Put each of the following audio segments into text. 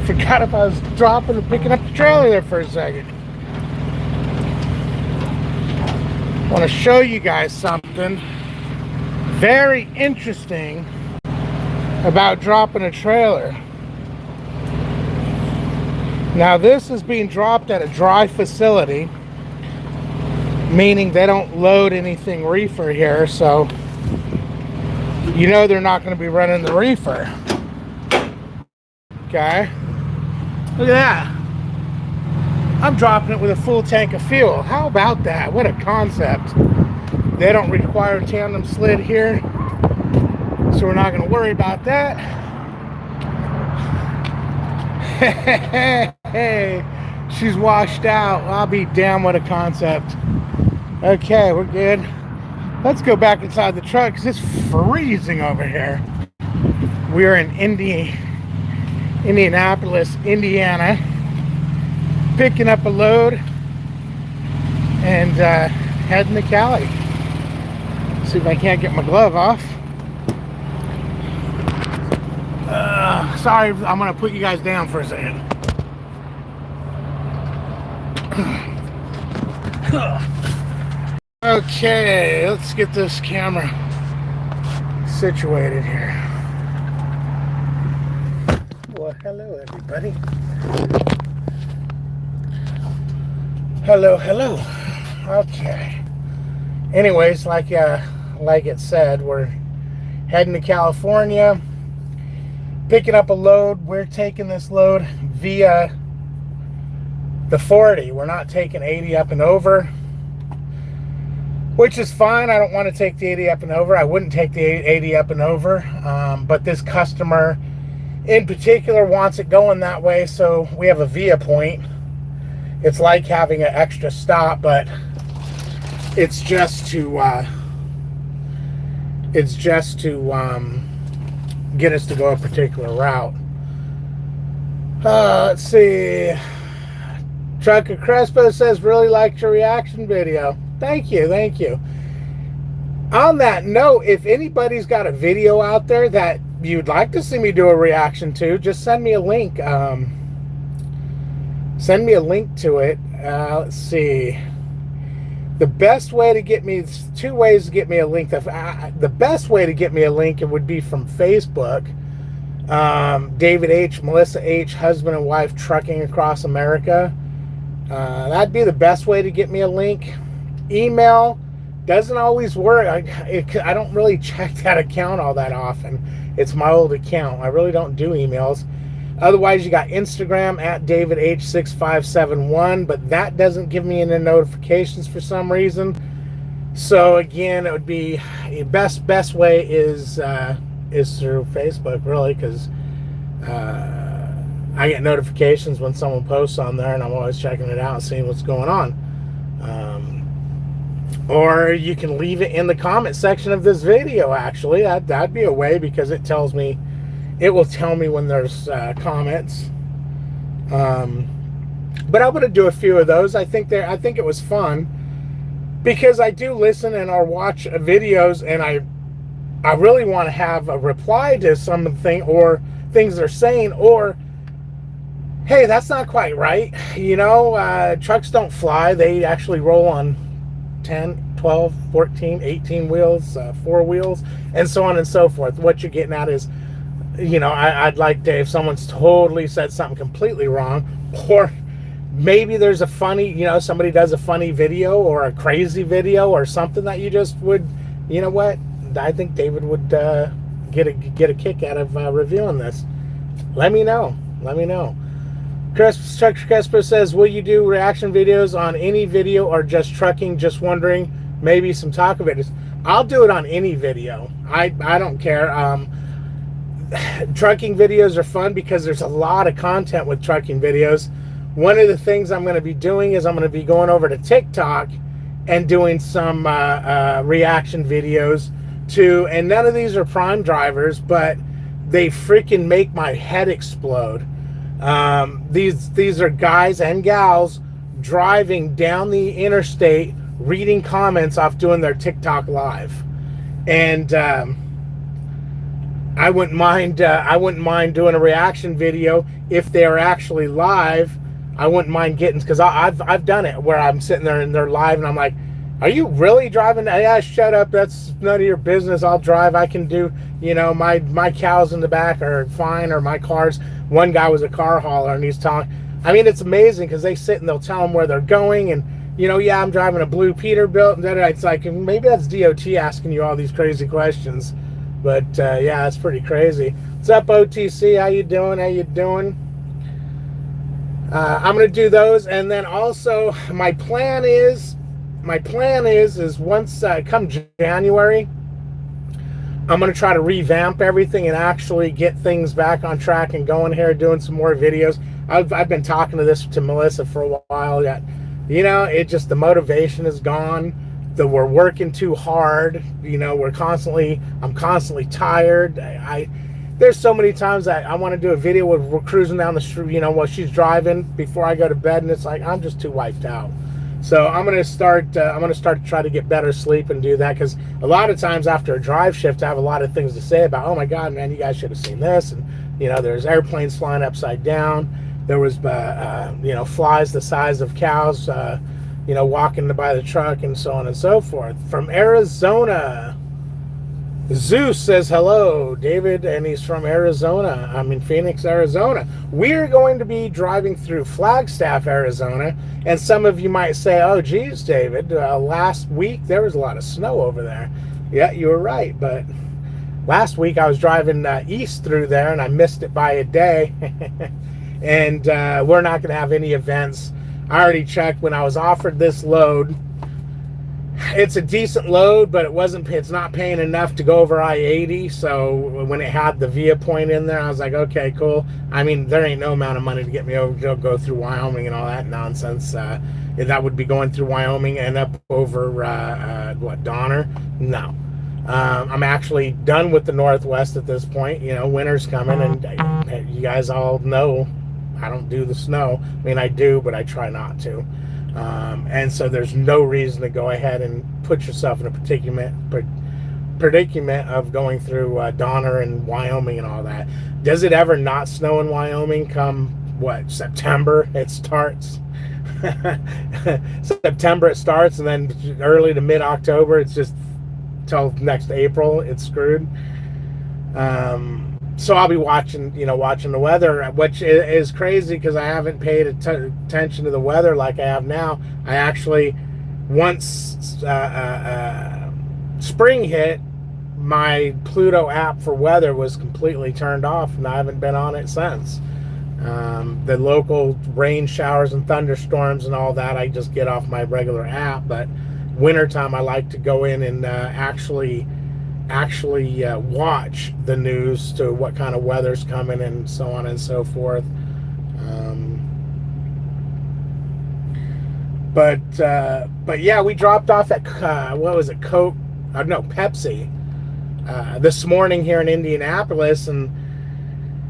Forgot if I was dropping and picking up the trailer there for a second. I want to show you guys something very interesting about dropping a trailer. Now this is being dropped at a dry facility, meaning they don't load anything reefer here, so you know they're not going to be running the reefer. Okay, look at that. I'm dropping it with a full tank of fuel. How about that? What a concept. They don't require a tandem slid here, so we're not going to worry about that. Hey, she's washed out. I'll be damned, what a concept. Okay, we're good. Let's go back inside the truck because it's freezing over here. We're in Indianapolis, Indiana, picking up a load and heading to Cali. See if I can't get my glove off. Sorry, I'm gonna put you guys down for a second. Okay, let's get this camera situated here. Well, hello everybody. Hello. Okay. Anyways, like it said, we're heading to California, picking up a load. We're taking this load via the 40. We're not taking 80 up and over, which is fine. I don't want to take the 80 up and over. I wouldn't take the 80 up and over, but this customer in particular wants it going that way, so we have a via point. It's like having an extra stop, but it's just to get us to go a particular route. Let's see. Trucker Crespo says, really liked your reaction video. Thank you. On that note, if anybody's got a video out there that you'd like to see me do a reaction to, just send me a link. Send me a link to it. Let's see. The best way to get me, there's two ways to get me a link. The best way to get me a link, it would be from Facebook. David H., Melissa H., husband and wife trucking across America. That'd be the best way to get me a link. Email doesn't always work. I don't really check that account all that often. It's my old account. I really don't do emails. Otherwise, you got Instagram at DavidH6571, but that doesn't give me any notifications for some reason. So again, it would be best way is through Facebook, really, because I get notifications when someone posts on there, and I'm always checking it out and seeing what's going on. Or you can leave it in the comment section of this video. Actually, that'd be a way, because it will tell me when there's comments. But I'm gonna do a few of those. I think it was fun, because I do listen and or watch videos, and I really want to have a reply to something or things they're saying, or hey, that's not quite right. Trucks don't fly. They actually roll on 10, 12, 14, 18 wheels, 4 wheels, and so on and so forth. What you're getting at is, I'd like to, if someone's totally said something completely wrong, or maybe there's a funny, somebody does a funny video or a crazy video or something that you just would, what? I think David would get a kick out of reviewing this. Let me know. Trucker Crespo says, will you do reaction videos on any video or just trucking? Just wondering, maybe some taco videos. I'll do it on any video. I don't care. Trucking videos are fun because there's a lot of content with trucking videos. One of the things I'm going to be doing is I'm going to be going over to TikTok and doing some reaction videos too. And none of these are prime drivers, but they freaking make my head explode. These are guys and gals driving down the interstate, reading comments off doing their TikTok live. And I wouldn't mind. I wouldn't mind doing a reaction video if they're actually live. I wouldn't mind getting, because I've done it where I'm sitting there and they're live and I'm like, "Are you really driving?" Yeah, shut up. That's none of your business. I'll drive. I can do. My cows in the back are fine, or my cars. One guy was a car hauler and he's telling. I mean, it's amazing because they sit and they'll tell them where they're going and. Yeah, I'm driving a blue Peterbilt, and then it's like maybe that's DOT asking you all these crazy questions. But yeah, it's pretty crazy. What's up, OTC? How you doing? How you doing? I'm gonna do those, and then also my plan is once come January, I'm gonna try to revamp everything and actually get things back on track and going here doing some more videos. I've been talking to Melissa for a while yet. It just, the motivation is gone. We're working too hard. I'm constantly tired. There's so many times that I want to do a video where we're cruising down the street, while she's driving before I go to bed, and it's like I'm just too wiped out. So I'm gonna start to try to get better sleep and do that, because a lot of times after a drive shift, I have a lot of things to say about. Oh my God, man, you guys should have seen this, and there's airplanes flying upside down. There was, flies the size of cows, walking by the truck and so on and so forth. From Arizona, Zeus says hello, David, and he's from Arizona. I'm in Phoenix, Arizona. We're going to be driving through Flagstaff, Arizona, and some of you might say, oh, geez, David, last week there was a lot of snow over there. Yeah, you were right, but last week I was driving east through there, and I missed it by a day. And we're not going to have any events. I already checked when I was offered this load. It's a decent load, but it's not paying enough to go over I-80. So when it had the Via Point in there, I was like, okay, cool. I mean, there ain't no amount of money to get me over to go through Wyoming and all that nonsense. That would be going through Wyoming and up over Donner. No. I'm actually done with the Northwest at this point. Winter's coming, and you guys all know I don't do the snow. I mean, I do, but I try not to. And so there's no reason to go ahead and put yourself in a predicament of going through Donner and Wyoming and all that. Does it ever not snow in Wyoming come, September? It starts. September it starts, and then early to mid-October, it's just till next April, it's screwed. So I'll be watching the weather, which is crazy because I haven't paid attention to the weather like I have now. I actually, once spring hit, my Pluto app for weather was completely turned off, and I haven't been on it since. The local rain showers and thunderstorms and all that, I just get off my regular app. But wintertime, I like to go in and actually watch the news to what kind of weather's coming and so on and so forth. But yeah, we dropped off at what was it, Coke? No, Pepsi. This morning here in Indianapolis, and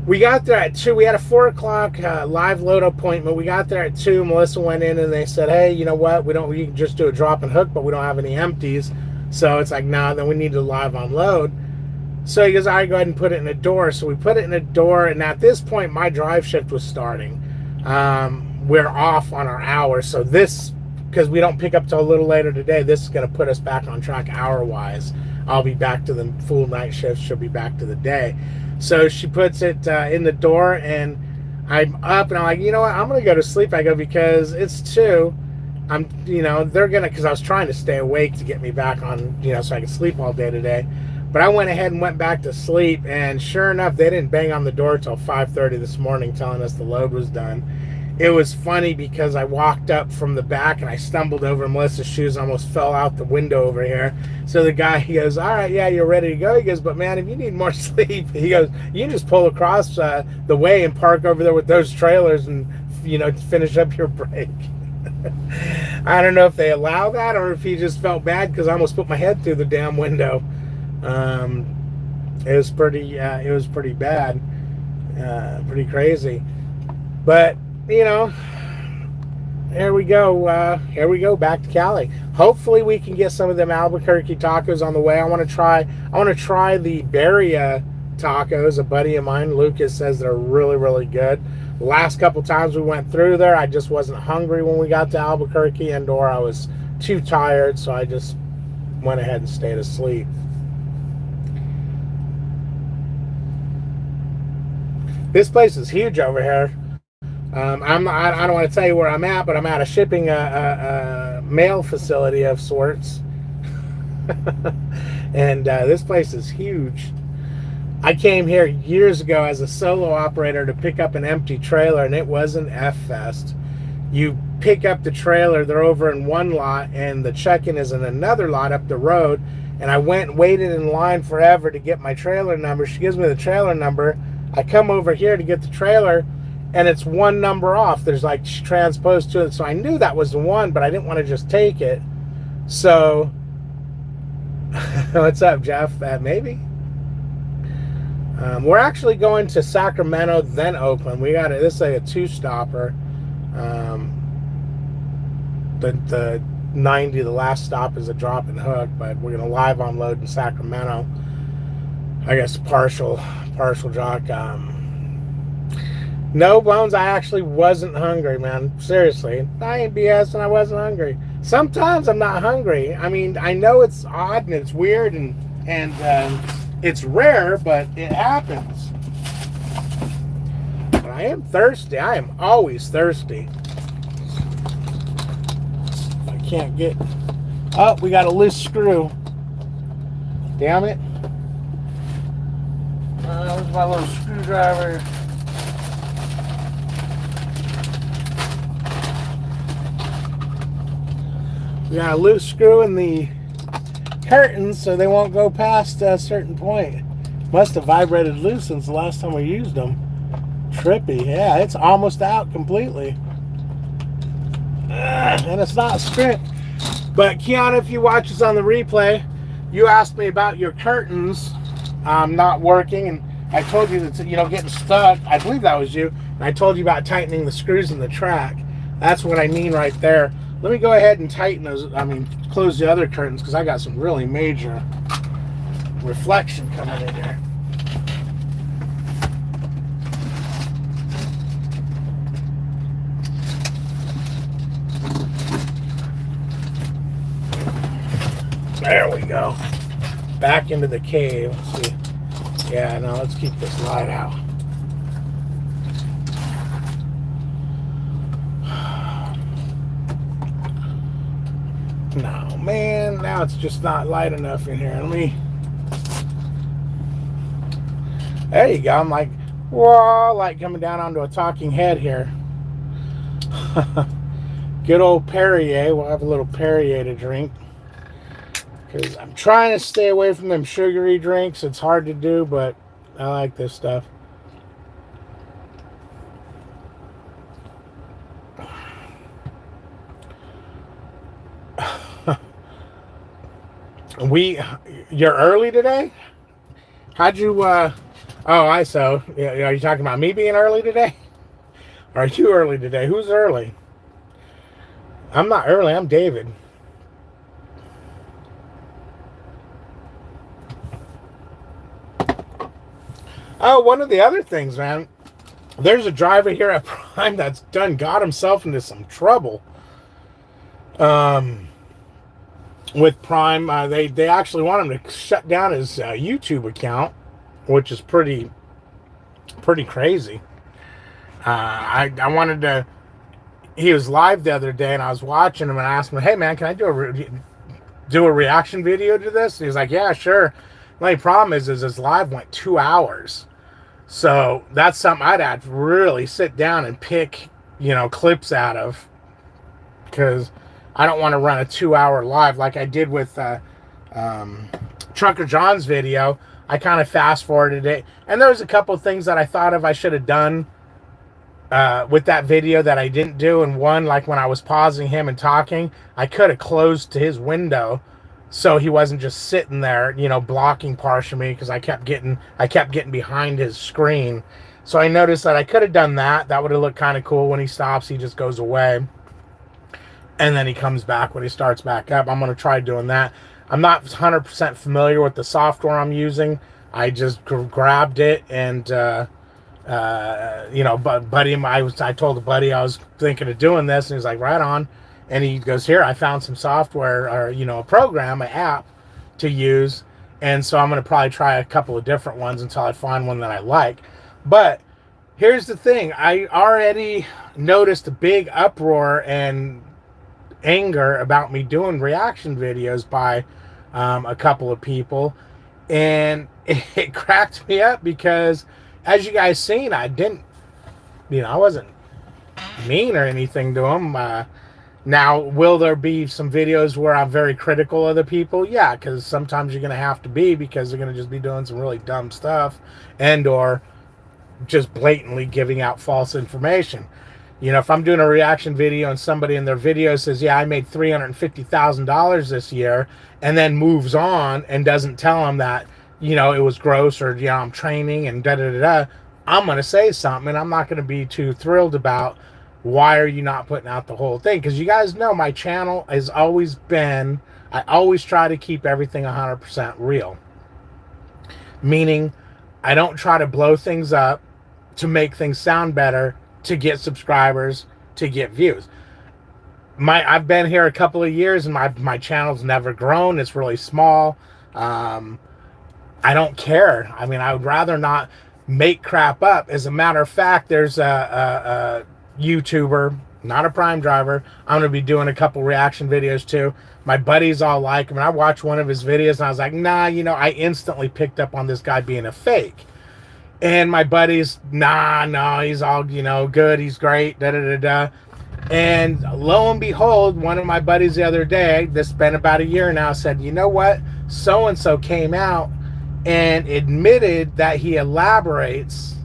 we got there at 2. We had a 4 o'clock live load appointment. We got there at 2. Melissa went in and they said, hey, you know what? We can just do a drop and hook, but we don't have any empties. So it's like, nah, then we need to live unload. So he goes, all right, go ahead and put it in a door. So we put it in a door, and at this point, my drive shift was starting. We're off on our hours. So because we don't pick up till a little later today, this is going to put us back on track hour-wise. I'll be back to the full night shift. She'll be back to the day. So she puts it in the door, and I'm up, and I'm like, you know what? I'm going to go to sleep. I go, because it's 2. They're gonna, because I was trying to stay awake to get me back on, so I could sleep all day today. But I went ahead and went back to sleep, and sure enough, they didn't bang on the door till 5:30 this morning telling us the load was done. It was funny because I walked up from the back and I stumbled over Melissa's shoes, almost fell out the window over here. So the guy, he goes, all right, yeah, you're ready to go. He goes, but man, if you need more sleep, he goes, you can just pull across the way and park over there with those trailers and, finish up your break. I don't know if they allow that or if he just felt bad because I almost put my head through the damn window. It was pretty bad, pretty crazy. But here we go back to Cali. Hopefully we can get some of them Albuquerque tacos on the way. I want to try the birria tacos. A buddy of mine, Lucas, says they're really, really good. The last couple times we went through there, I just wasn't hungry when we got to Albuquerque, and or I was too tired, so I just went ahead and stayed asleep. This place is huge over here. I don't want to tell you where I'm at, but I'm at a shipping mail facility of sorts. And this place is huge. I came here years ago as a solo operator to pick up an empty trailer, and it was an F-fest. You pick up the trailer, they're over in one lot, and the check-in is in another lot up the road. And I went and waited in line forever to get my trailer number. She gives me the trailer number. I come over here to get the trailer, and it's one number off. There's like transposed to it. So I knew that was the one, but I didn't want to just take it. So, what's up, Jeff? Maybe? We're actually going to Sacramento, then Oakland. We got this is like a two-stopper. The 90, the last stop is a drop and hook, but we're going to live unload in Sacramento. I guess partial jock. No, Bones, I actually wasn't hungry, man. Seriously. I ain't BS and I wasn't hungry. Sometimes I'm not hungry. I mean, I know it's odd and it's weird and it's rare, but it happens. But I am thirsty. I am always thirsty. I can't get... Oh, we got a loose screw. Damn it. Where's my little screwdriver? We got a loose screw in the curtains so they won't go past a certain point. Must have vibrated loose since the last time we used them. Trippy. Yeah, it's almost out completely. And it's not stripped. But Kiana, if you watch this on the replay, you asked me about your curtains not working, and I told you that, you know, getting stuck. I believe that was you. And I told you about tightening the screws in the track. That's what I mean right there. Let me go ahead and tighten those, close the other curtains, because I got some really major reflection coming in here. There we go. Back into the cave. Let's see. Yeah, now let's keep this light out. No, man, now it's just not light enough in here. Let me... There you go. I'm like, whoa, light coming down onto a talking head here. Good old Perrier. We'll have a little Perrier to drink. Because I'm trying to stay away from them sugary drinks. It's hard to do, but I like this stuff. You're early today? How'd you, Yeah, are you talking about me being early today? Or are you early today? Who's early? I'm not early, I'm David. Oh, one of the other things, man. There's a driver here at Prime that's got himself into some trouble. With Prime, they actually want him to shut down his YouTube account, which is pretty crazy. I wanted to... He was live the other day, and I was watching him and I asked him, hey, man, can I do a reaction video to this? And he was like, yeah, sure. The only problem is his live went 2 hours. So that's something I'd have to really sit down and pick, clips out of. Because I don't want to run a 2-hour live like I did with Trucker John's video. I kind of fast forwarded it. And there was a couple of things that I thought of I should have done with that video that I didn't do. And one, like when I was pausing him and talking, I could have closed to his window so he wasn't just sitting there, blocking partial me, because I kept getting behind his screen. So I noticed that I could have done that. That would have looked kind of cool. When he stops, he just goes away. And then he comes back when he starts back up. I'm going to try doing that. I'm not 100% familiar with the software I'm using. I just grabbed it and but buddy, I told a buddy I was thinking of doing this, and he's like, right on. And he goes, here, I found some software, or a program, an app to use, and so I'm going to probably try a couple of different ones until I find one that I like. But here's the thing: I already noticed a big uproar and anger about me doing reaction videos by a couple of people, and it cracked me up because, as you guys seen, I didn't, I wasn't mean or anything to them. Now, will there be some videos where I'm very critical of the people? Yeah, because sometimes you're going to have to be, because they're going to just be doing some really dumb stuff and or just blatantly giving out false information. If I'm doing a reaction video and somebody in their video says, yeah, I made $350,000 this year, and then moves on and doesn't tell them that, it was gross, or, I'm training and da-da-da-da, I'm going to say something, and I'm not going to be too thrilled about, why are you not putting out the whole thing? Because you guys know my channel has always been, I always try to keep everything 100% real. Meaning, I don't try to blow things up to make things sound better, to get subscribers, to get views. I've been here a couple of years, and my channel's never grown. It's really small. I don't care. I mean, I would rather not make crap up. As a matter of fact, there's a YouTuber, not a Prime driver. I'm going to be doing a couple reaction videos too. My buddies all like him, and I watched one of his videos, and I was like, nah, I instantly picked up on this guy being a fake. And my buddies, no, he's all, good, he's great, da-da-da-da. And lo and behold, one of my buddies the other day, this has been about a year now, said, you know what? So-and-so came out and admitted that he elaborates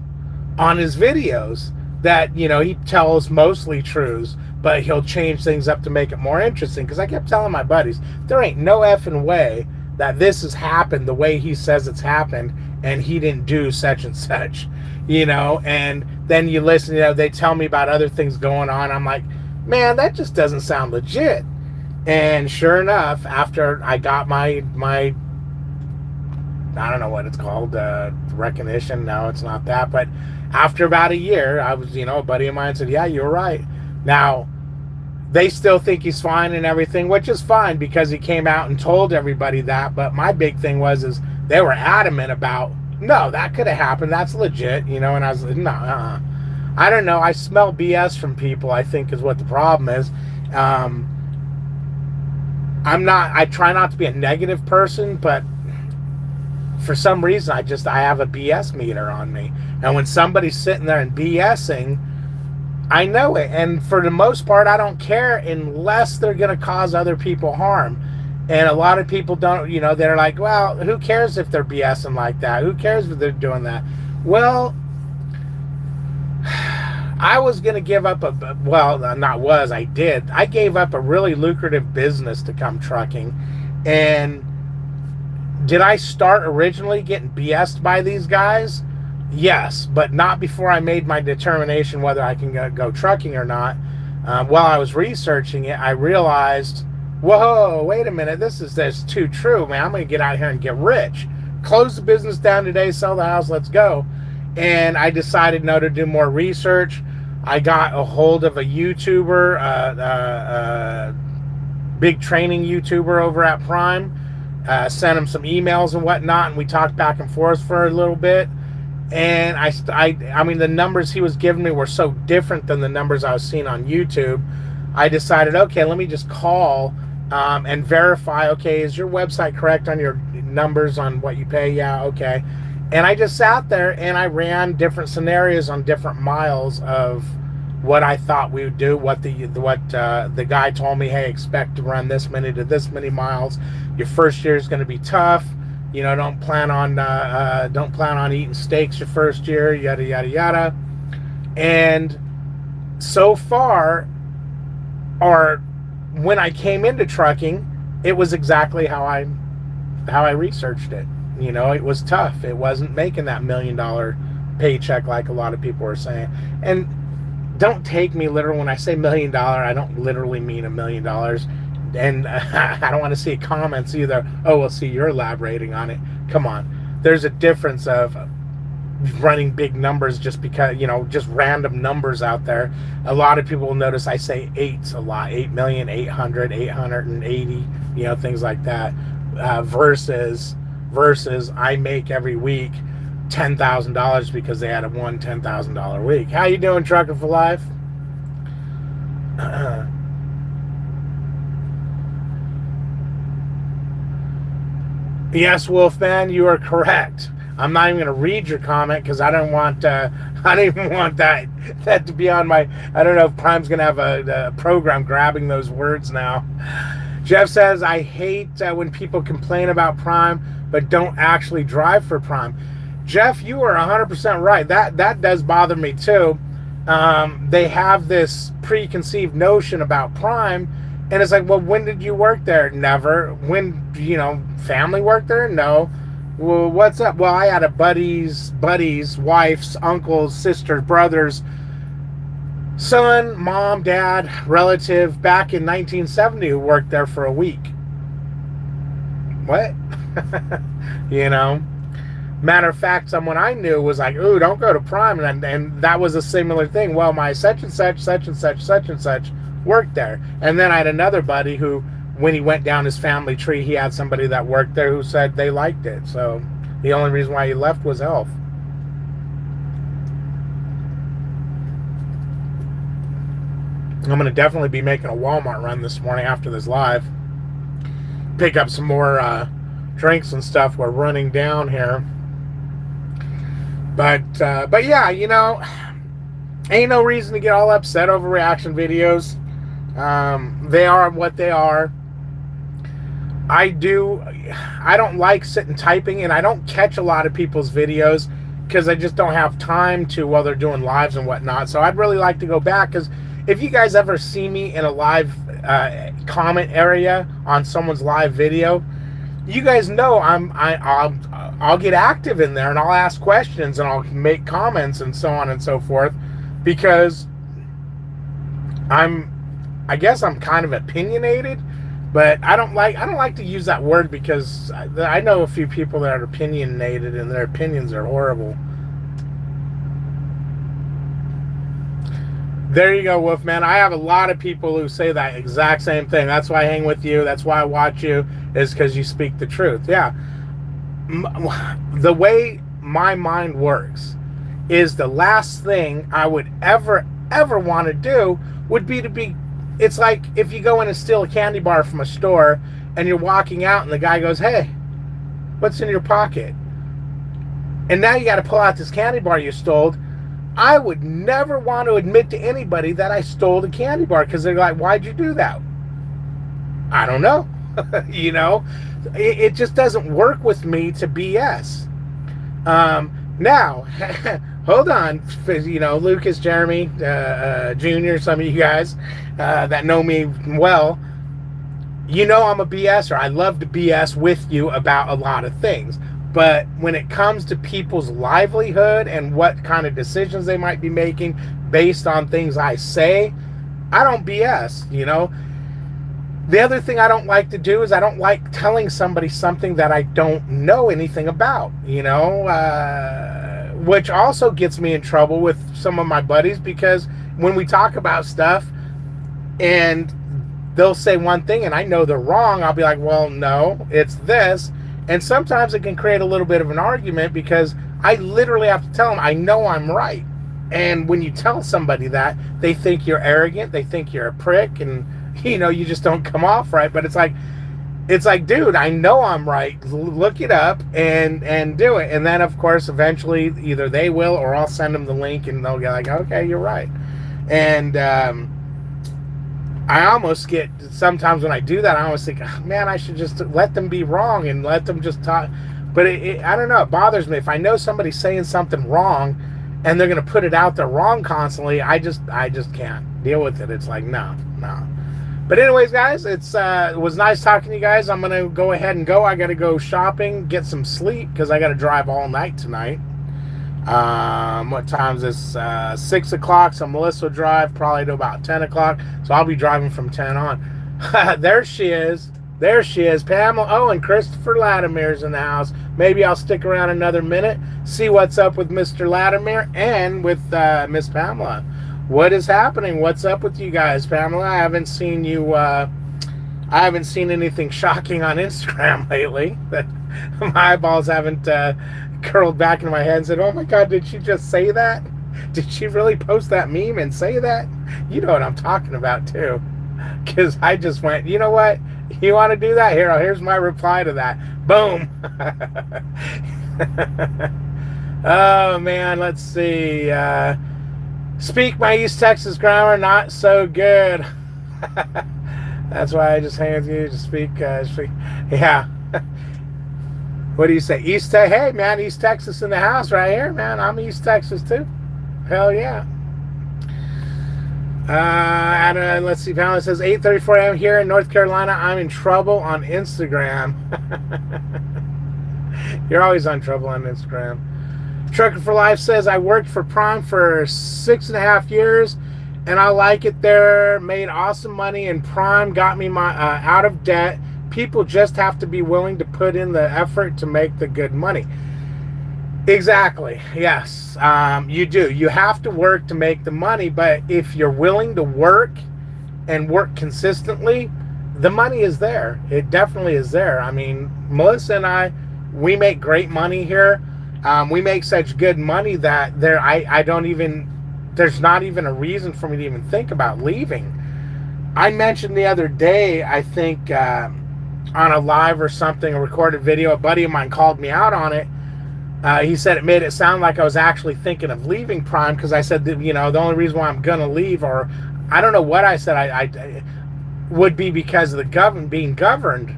on his videos, that, he tells mostly truths, but he'll change things up to make it more interesting. Because I kept telling my buddies, there ain't no effing way that this has happened the way he says it's happened, and he didn't do such and such, and then you listen, they tell me about other things going on. I'm like, man, that just doesn't sound legit. And sure enough, after I got my I don't know what it's called, recognition. No, it's not that. But after about a year, I was, a buddy of mine said, yeah, you're right. Now, they still think he's fine and everything, which is fine because he came out and told everybody that. But my big thing is they were adamant about, no, that could have happened. That's legit, and I was like, no, I don't know. I smell BS from people, I think, is what the problem is. I try not to be a negative person, but for some reason, I have a BS meter on me. And when somebody's sitting there and BSing, I know it. And for the most part, I don't care unless they're going to cause other people harm. And a lot of people don't, they're like, well, who cares if they're BSing like that? Who cares if they're doing that? Well, I was going to give up I did. I gave up a really lucrative business to come trucking. And did I start originally getting BS'd by these guys? Yes, but not before I made my determination whether I can go trucking or not. While I was researching it, I realized, whoa, wait a minute, this is too true, man. I'm going to get out here and get rich. Close the business down today, sell the house, let's go. And I decided to do more research. I got a hold of a YouTuber, big training YouTuber over at Prime. Sent him some emails and whatnot, and we talked back and forth for a little bit. And I mean, the numbers he was giving me were so different than the numbers I was seeing on YouTube. I decided, okay, let me just call and verify, okay, is your website correct on your numbers on what you pay? Yeah, okay. And I just sat there and I ran different scenarios on different miles of what I thought we would do, what the guy told me, hey, expect to run this many to this many miles. Your first year is going to be tough. Don't plan on eating steaks your first year, yada yada yada. And so far, or when I came into trucking, it was exactly how I researched it. It was tough. It wasn't making that $1 million paycheck like a lot of people are saying. And don't take me literal when I say $1 million. I don't literally mean $1 million. And I don't want to see comments either. Oh, well, see, you're elaborating on it. Come on. there's a difference of running big numbers just because, just random numbers out there. A lot of people will notice I say eights a lot, 8,800,000, 880, things like that, versus I make every week $10,000 because they had a one $10,000 week. How you doing, Trucker for Life? Yes, Wolfman, you are correct. I'm not even going to read your comment because I don't want I don't even want that to be on my. I don't know if Prime's going to have a program grabbing those words now. Jeff says, I hate when people complain about Prime but don't actually drive for Prime. Jeff, you are 100% right. That does bother me too. They have this preconceived notion about Prime, and it's like, well, when did you work there? Never. When, family worked there? No. Well, what's up? Well, I had a buddy's wife's, uncle's, sister's, brother's son, mom, dad, relative back in 1970 who worked there for a week. What? Matter of fact, someone I knew was like, ooh, don't go to Prime. And that was a similar thing. Well, my such and such worked there. And then I had another buddy who, when he went down his family tree, he had somebody that worked there who said they liked it. So the only reason why he left was health. I'm going to definitely be making a Walmart run this morning after this live. Pick up some more drinks and stuff. We're running down here. But yeah, ain't no reason to get all upset over reaction videos. They are what they are. I don't like sitting typing, and I don't catch a lot of people's videos because I just don't have time to while they're doing lives and whatnot. So I'd really like to go back, because if you guys ever see me in a live comment area on someone's live video, you guys know I'll get active in there, and I'll ask questions, and I'll make comments and so on and so forth, because I guess I'm kind of opinionated. But I don't like to use that word, because I know a few people that are opinionated and their opinions are horrible. There you go, Wolfman. I have a lot of people who say that exact same thing. That's why I hang with you. That's why I watch you, is because you speak the truth. Yeah. The way my mind works is the last thing I would ever want to do would be to be. It's like if you go in and steal a candy bar from a store and you're walking out and the guy goes, hey, what's in your pocket? And now you got to pull out this candy bar you stole. I would never want to admit to anybody that I stole the candy bar, because they're like, why'd you do that? I don't know. It just doesn't work with me to BS. Now, hold on, Lucas, Jeremy, Junior, some of you guys that know me well, I'm a BSer. I love to BS with you about a lot of things. But when it comes to people's livelihood and what kind of decisions they might be making based on things I say, I don't BS, The other thing I don't like to do is I don't like telling somebody something that I don't know anything about, which also gets me in trouble with some of my buddies, because when we talk about stuff and they'll say one thing and I know they're wrong, I'll be like, well, no, it's this. And sometimes it can create a little bit of an argument, because I literally have to tell them I know I'm right. And when you tell somebody that, they think you're arrogant, they think you're a prick, and you just don't come off right. But it's like, dude, I know I'm right. Look it up and do it. And then, of course, eventually either they will, or I'll send them the link and they'll get like, okay, you're right. And I almost get, sometimes when I do that, I almost think, oh, man, I should just let them be wrong and let them just talk. But I don't know, it bothers me. If I know somebody's saying something wrong and they're going to put it out there wrong constantly, I just can't deal with it. It's like, no. But anyways, guys, it was nice talking to you guys. I'm going to go ahead and go. I got to go shopping, get some sleep, because I got to drive all night tonight. What time is this? 6 o'clock. So Melissa will drive probably to about 10 o'clock. So I'll be driving from 10 on. There she is. There she is, Pamela. Oh, and Christopher Latimer's in the house. Maybe I'll stick around another minute, see what's up with Mr. Latimer and with Miss Pamela. What is happening? What's up with you guys, Pamela? I haven't seen you. I haven't seen anything shocking on Instagram lately. My eyeballs haven't curled back into my head and said, "Oh my God, did she just say that? Did she really post that meme and say that?" You know what I'm talking about too. Because I just went, you know what? You want to do that? Here's my reply to that. Boom. Oh, man. Let's see. Speak my East Texas grammar, not so good. That's why I just hang with you to speak. Yeah. What do you say? Hey, man, East Texas in the house right here, man. I'm East Texas, too. Hell, yeah. Let's see. Pamela says 8:34 a.m. here in North Carolina. I'm in trouble on Instagram. You're always on trouble on Instagram. Trucker for Life says I worked for Prime for 6.5 years, and I like it there. Made awesome money, and Prime got me out of debt. People just have to be willing to put in the effort to make the good money. Exactly. Yes, you do. You have to work to make the money, but if you're willing to work and work consistently, the money is there. It definitely is there. I mean, Melissa and I, we make great money here. We make such good money that there's not even a reason for me to even think about leaving. I mentioned the other day, I think on a live or something, a recorded video, a buddy of mine called me out on it. He said it made it sound like I was actually thinking of leaving Prime because I said that, the only reason why I'm going to leave, or I don't know what I said, I would be because of the being governed.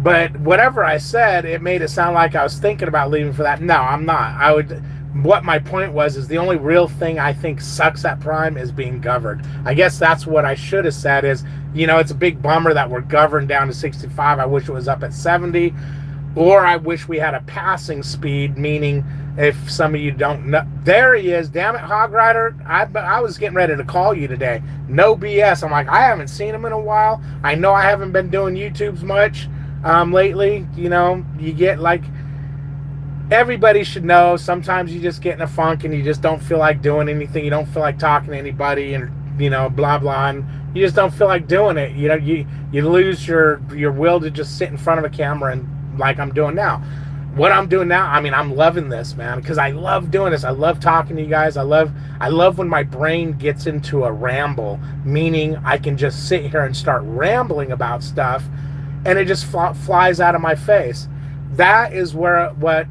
But whatever I said, it made it sound like I was thinking about leaving for that. No, I'm not. What my point was is the only real thing I think sucks at Prime is being governed. I guess that's what I should have said is, it's a big bummer that we're governed down to 65. I wish it was up at 70. Or I wish we had a passing speed, meaning if some of you don't know. There he is. Damn it, Hog Rider. I was getting ready to call you today. No BS. I'm like, I haven't seen him in a while. I know I haven't been doing YouTubes much lately. You get like, everybody should know sometimes you just get in a funk and you just don't feel like doing anything. You don't feel like talking to anybody and, blah, blah. And you just don't feel like doing it. You lose your will to just sit in front of a camera and like I'm doing now. What I'm doing now, I mean, I'm loving this, man, because I love doing this. I love talking to you guys. I love when my brain gets into a ramble, meaning I can just sit here and start rambling about stuff and it just flies out of my face. That is what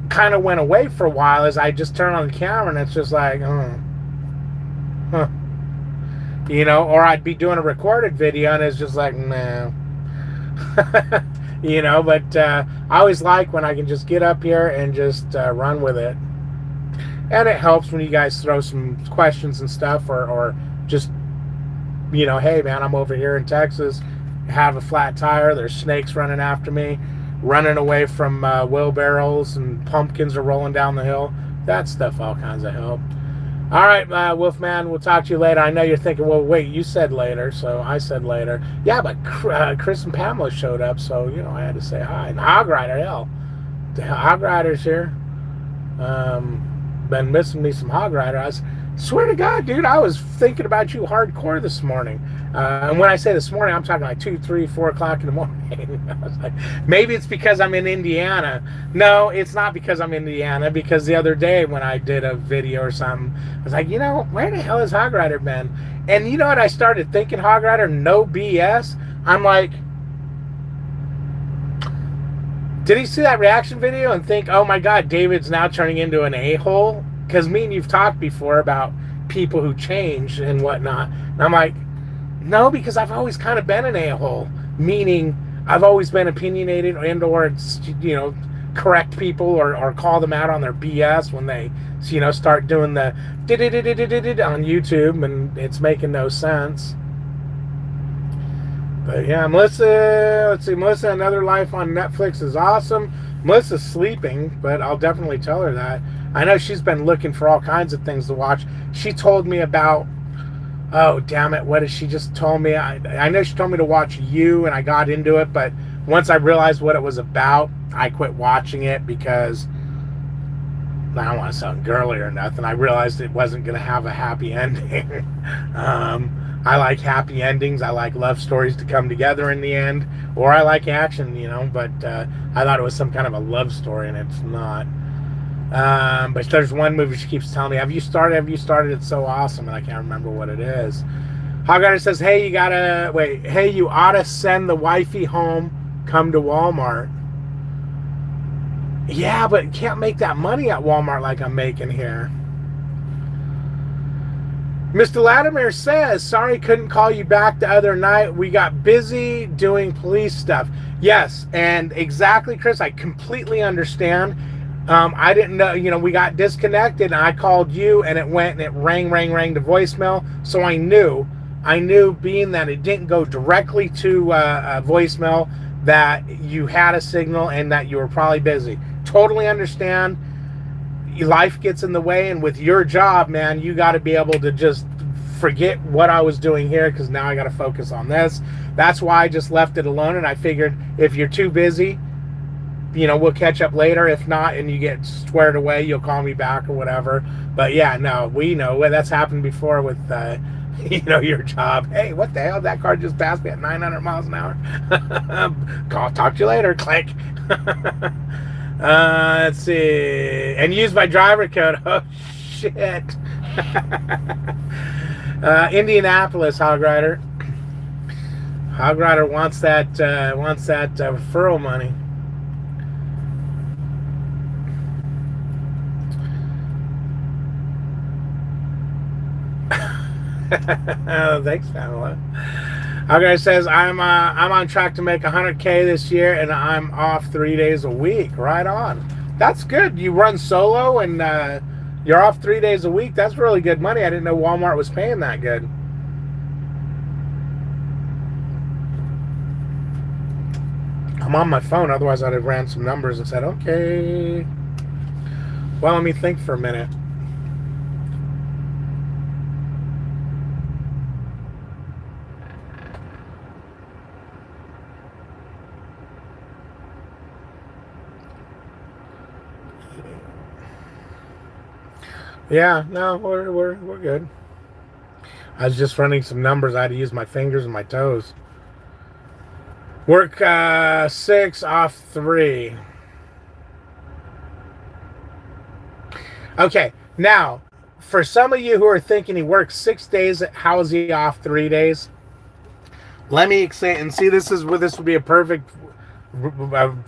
kind of went away for a while, is I just turn on the camera and it's just like, or I'd be doing a recorded video and it's just like, nah. But I always like when I can just get up here and just run with it. And it helps when you guys throw some questions and stuff, or just, hey, man, I'm over here in Texas, have a flat tire, there's snakes running after me, running away from wheelbarrows, and pumpkins are rolling down the hill. That stuff all kinds of help. All right, Wolfman, we'll talk to you later. I know you're thinking, well, wait, you said later, so I said later. Yeah, but Chris and Pamela showed up, so, I had to say hi. And Hog Rider, hell. The Hog Rider's here. Been missing me some Hog Rider. I swear to God, dude, I was thinking about you hardcore this morning. And when I say this morning, I'm talking like 2, 3, 4 o'clock in the morning. I was like, maybe it's because I'm in Indiana. No, it's not because I'm in Indiana, because the other day when I did a video or something, I was like, where the hell has Hog Rider been? And you know what I started thinking, Hog Rider? No BS. I'm like, did he see that reaction video and think, oh my God, David's now turning into an a-hole? Because me and you've talked before about people who change and whatnot. And I'm like, no, because I've always kind of been an a-hole. Meaning, I've always been opinionated or correct people or call them out on their BS when they, start doing the on YouTube and it's making no sense. But yeah, Melissa, let's see, Melissa, Another Life on Netflix is awesome. Melissa's sleeping, but I'll definitely tell her that. I know she's been looking for all kinds of things to watch. She told me about Oh, damn it. What did she just told me? I know she told me to watch You, and I got into it, but once I realized what it was about, I quit watching it because I don't want to sound girly or nothing. I realized it wasn't going to have a happy ending. I like happy endings. I like love stories to come together in the end, or I like action, but I thought it was some kind of a love story, and it's not. But there's one movie she keeps telling me, have you started? Have you started? It's so awesome, and I can't remember what it is. Haggda says, hey, you ought to send the wifey home, come to Walmart. Yeah, but can't make that money at Walmart like I'm making here. Mr. Latimer says, sorry couldn't call you back the other night. We got busy doing police stuff. Yes, and exactly, Chris, I completely understand. I didn't know, we got disconnected, and I called you, and it went, and it rang to voicemail, so I knew, being that it didn't go directly to a voicemail, that you had a signal and that you were probably busy. Totally understand. Life gets in the way, and with your job, man, you got to be able to just forget what I was doing here, because now I got to focus on this. That's why I just left it alone, and I figured if you're too busy, we'll catch up later. If not, and you get squared away, you'll call me back or whatever. But yeah, no, we know that's happened before with your job. Hey, what the hell? That car just passed me at 900 miles an hour. Talk to you later. Click. Let's see. And use my driver code. Oh, shit. Indianapolis, Hog Rider. Hog Rider wants that referral money. Oh, thanks, Pamela. Okay, says I'm on track to make 100K this year, and I'm off 3 days a week. Right on. That's good. You run solo, and you're off 3 days a week. That's really good money. I didn't know Walmart was paying that good. I'm on my phone. Otherwise, I'd have ran some numbers and said, okay. Well, let me think for a minute. Yeah, no, we're good. I was just running some numbers. I had to use my fingers and my toes. Work 6 off 3. Okay, now for some of you who are thinking he works 6 days, how is he off 3 days? Let me say, and see, this would be a perfect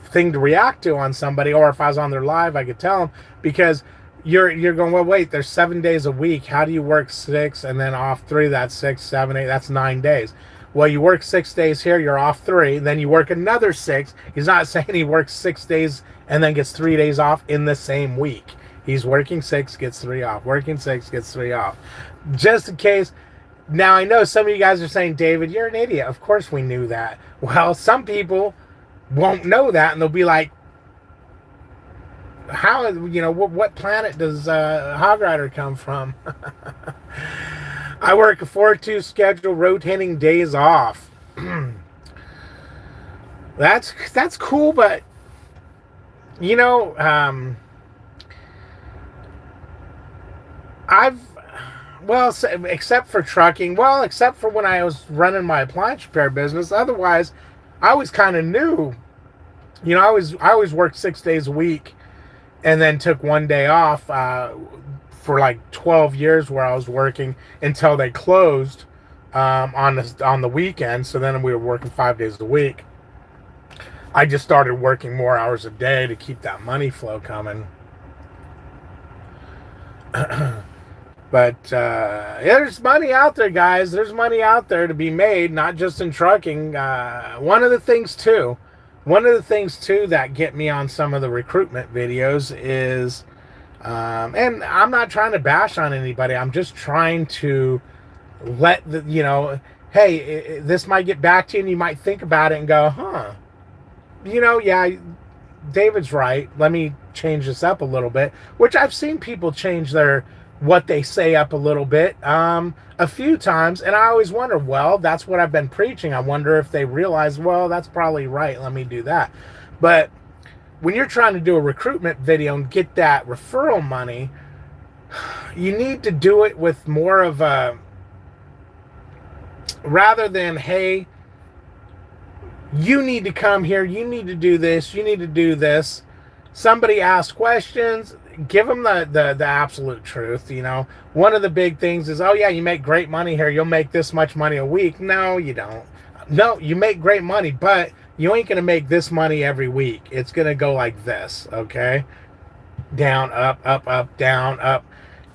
thing to react to on somebody, or if I was on their live, I could tell them, because you're going, well, wait, there's 7 days a week. How do you work 6 and then off 3? That's 6, 7, 8. That's 9 days. Well, you work 6 days here, you're off 3. Then you work another 6. He's not saying he works 6 days and then gets 3 days off in the same week. He's working 6, gets 3 off. Working 6, gets 3 off. Just in case. Now, I know some of you guys are saying, David, you're an idiot. Of course we knew that. Well, some people won't know that, and they'll be like, how, what planet does Hog Rider come from? I work a 4-2 schedule, rotating days off. That's cool, but except for trucking, except for when I was running my appliance repair business. Otherwise, I always kind of knew. I always worked 6 days a week, and then took 1 day off for like 12 years where I was working until they closed on the weekend. So then we were working 5 days a week. I just started working more hours a day to keep that money flow coming. But there's money out there, guys. There's money out there to be made, not just in trucking. One of the things too that get me on some of the recruitment videos is, and I'm not trying to bash on anybody. I'm just trying to let hey, this might get back to you, and you might think about it and go, huh, yeah, David's right. Let me change this up a little bit, which I've seen people change their what they say up a little bit a few times, and I always wonder, well, that's what I've been preaching. I wonder if they realize, well, that's probably right, let me do that. But when you're trying to do a recruitment video and get that referral money, you need to do it with more of a, rather than, hey, you need to come here, you need to do this, you need to do this. Somebody asks questions, give them the absolute truth. One of the big things is, oh yeah, you make great money here, you'll make this much money a week. No, you don't. No, you make great money, but you ain't gonna make this money every week. It's gonna go like this, okay? Down, up, up, up, down, up.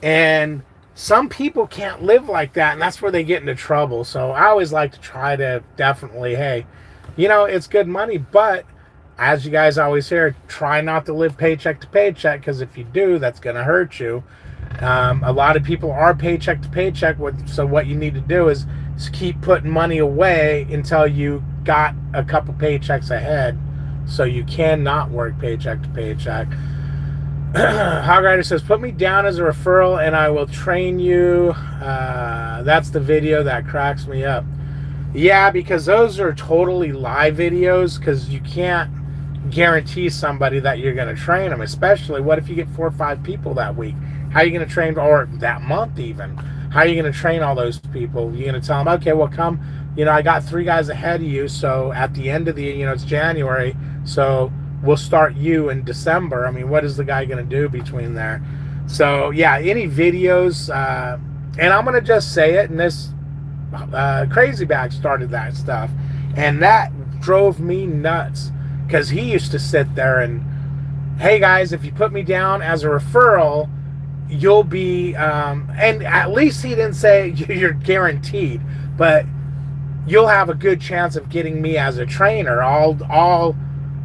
And some people can't live like that, and that's where they get into trouble. So I always like to try to definitely, hey, it's good money, but as you guys always hear, try not to live paycheck to paycheck, because if you do, that's going to hurt you. A lot of people are paycheck to paycheck, so what you need to do is keep putting money away until you got a couple paychecks ahead, so you cannot work paycheck to paycheck. Hogrider says, put me down as a referral and I will train you. That's the video that cracks me up. Yeah, because those are totally live videos, because you can't guarantee somebody that you're going to train them, especially what if you get 4 or 5 people that week? How are you going to train, or that month even? How are you going to train all those people? You're going to tell them, okay, well, come, I got 3 guys ahead of you, so at the end of the, it's January, so we'll start you in December. I mean, what is the guy going to do between there? So, yeah, any videos, and I'm going to just say it, and this Crazy Bag started that stuff, and that drove me nuts, because he used to sit there and, hey guys, if you put me down as a referral, you'll be, and at least he didn't say you're guaranteed, but you'll have a good chance of getting me as a trainer. Oh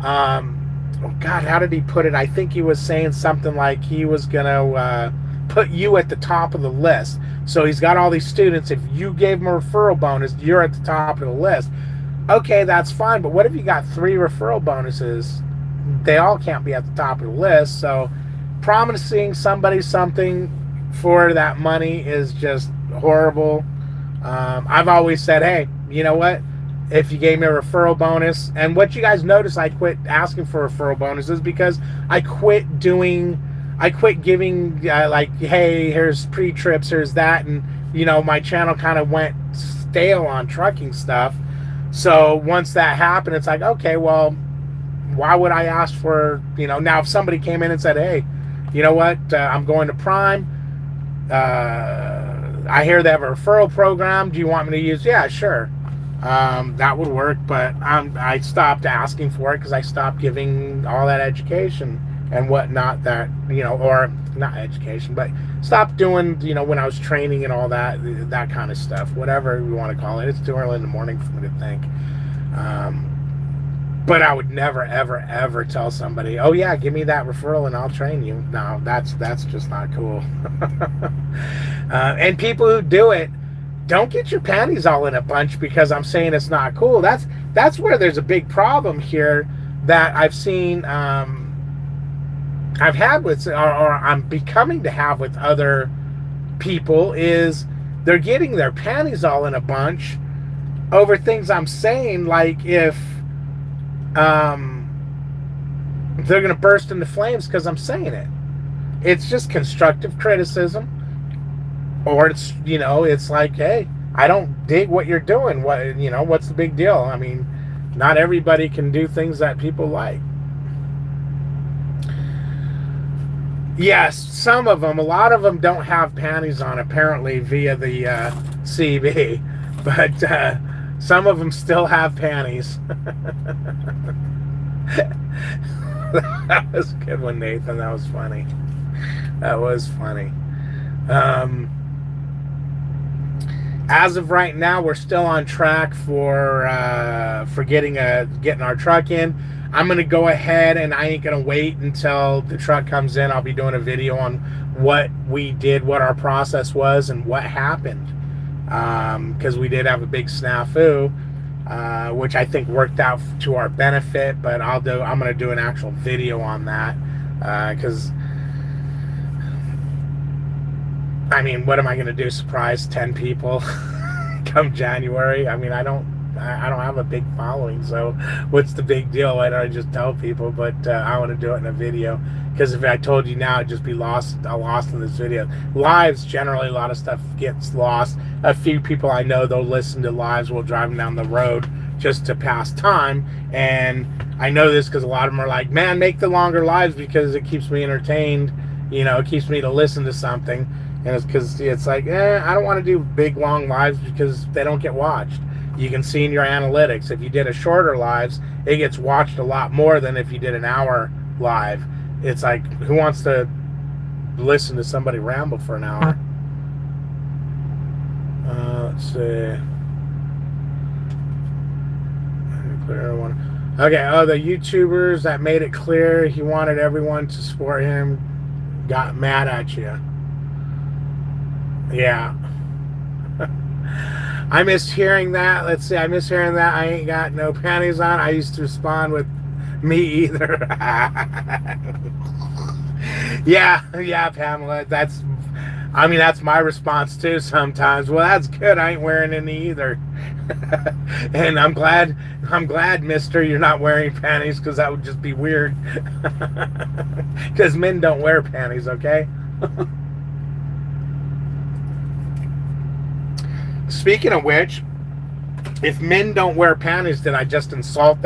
God, how did he put it? I think he was saying something like he was gonna put you at the top of the list. So he's got all these students. If you gave him a referral bonus, you're at the top of the list. Okay, that's fine, but what if you got 3 referral bonuses? They all can't be at the top of the list. So promising somebody something for that money is just horrible. I've always said, hey, you know what? If you gave me a referral bonus, and what you guys notice, I quit asking for referral bonuses because I quit giving, like, hey, here's pre-trips, here's that, and, my channel kind of went stale on trucking stuff. So once that happened, it's like, okay, well, why would I ask for, now if somebody came in and said, hey, you know what, I'm going to Prime, I hear they have a referral program, do you want me to use? Yeah, sure. That would work, but I stopped asking for it because I stopped giving all that education and whatnot that, or not education, but stopped doing, when I was training and all that kind of stuff, whatever you want to call it. It's too early in the morning for me to think. But I would never, ever, ever tell somebody, oh yeah, give me that referral and I'll train you. No, that's just not cool. And people who do it, don't get your panties all in a bunch because I'm saying it's not cool. That's where there's a big problem here that I've seen, I've had with, or I'm becoming to have with other people, is they're getting their panties all in a bunch over things I'm saying, like if they're going to burst into flames because I'm saying it. It's just constructive criticism, or it's, it's like, hey, I don't dig what you're doing. What's the big deal? I mean, not everybody can do things that people like. Yes, some of them, a lot of them don't have panties on, apparently, via the CB, but some of them still have panties. That was a good one, Nathan. That was funny. That was funny. As of right now, we're still on track for getting our truck in. I'm going to go ahead and I ain't going to wait until the truck comes in. I'll be doing a video on what we did, what our process was, and what happened. Because we did have a big snafu, which I think worked out to our benefit, but I'm going to do an actual video on that, because I mean, what am I going to do? Surprise 10 people come January? I mean, I don't have a big following, so what's the big deal? Why don't I just tell people? But I want to do it in a video, because if I told you now, I'd just be lost in this video. Lives, generally, a lot of stuff gets lost. A few people I know, they'll listen to lives while driving down the road just to pass time. And I know this because a lot of them are like, man, make the longer lives because it keeps me entertained. You know, it keeps me to listen to something. And it's because it's like, I don't want to do big, long lives because they don't get watched. You can see in your analytics, if you did a shorter lives, it gets watched a lot more than if you did an hour live. It's like, who wants to listen to somebody ramble for an hour? Let's see. Clear one. Okay, oh, the YouTubers that made it clear he wanted everyone to support him got mad at you. Yeah. I missed hearing that. Let's see. I miss hearing that. I ain't got no panties on. I used to respond with me either. yeah, Pamela. That's my response too sometimes. Well, that's good. I ain't wearing any either. And I'm glad, mister, you're not wearing panties, because that would just be weird. Because men don't wear panties, okay? Speaking of which, if men don't wear panties, did I just insult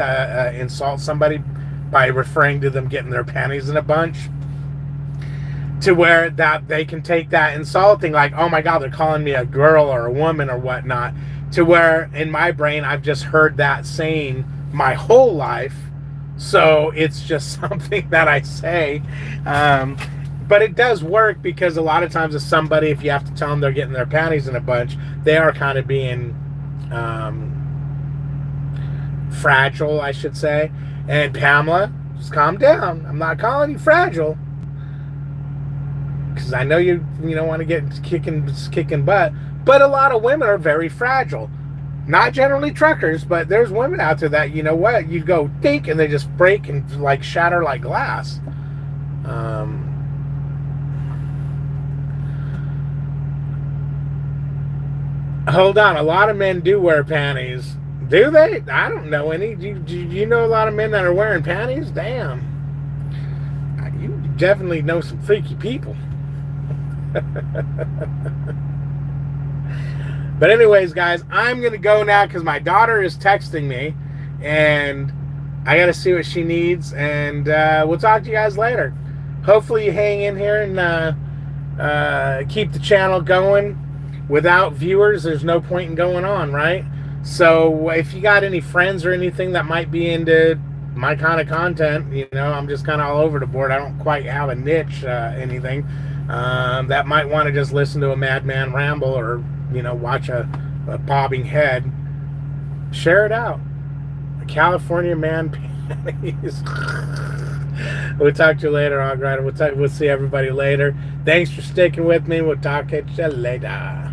somebody by referring to them getting their panties in a bunch? To where that they can take that insulting, like, oh my God, they're calling me a girl or a woman or whatnot. To where in my brain, I've just heard that saying my whole life. So it's just something that I say. But it does work, because a lot of times if you have to tell them they're getting their panties in a bunch, they are kind of being fragile, I should say. And Pamela, just calm down. I'm not calling you fragile, because I know you don't want to get kicking butt. But a lot of women are very fragile. Not generally truckers, but there's women out there that, you know what, you go think and they just break and like shatter like glass. Hold on, a lot of men do wear panties. Do they? I don't know any. Do you know a lot of men that are wearing panties? Damn. You definitely know some freaky people. But anyways, guys, I'm going to go now because my daughter is texting me. And I got to see what she needs. And we'll talk to you guys later. Hopefully you hang in here and keep the channel going. Without viewers, there's no point in going on, right? So if you got any friends or anything that might be into my kind of content, I'm just kind of all over the board. I don't quite have a niche, anything, that might want to just listen to a madman ramble or, watch a bobbing head. Share it out. A California man panties. We'll talk to you later, all right? We'll see everybody later. Thanks for sticking with me. We'll talk at you later.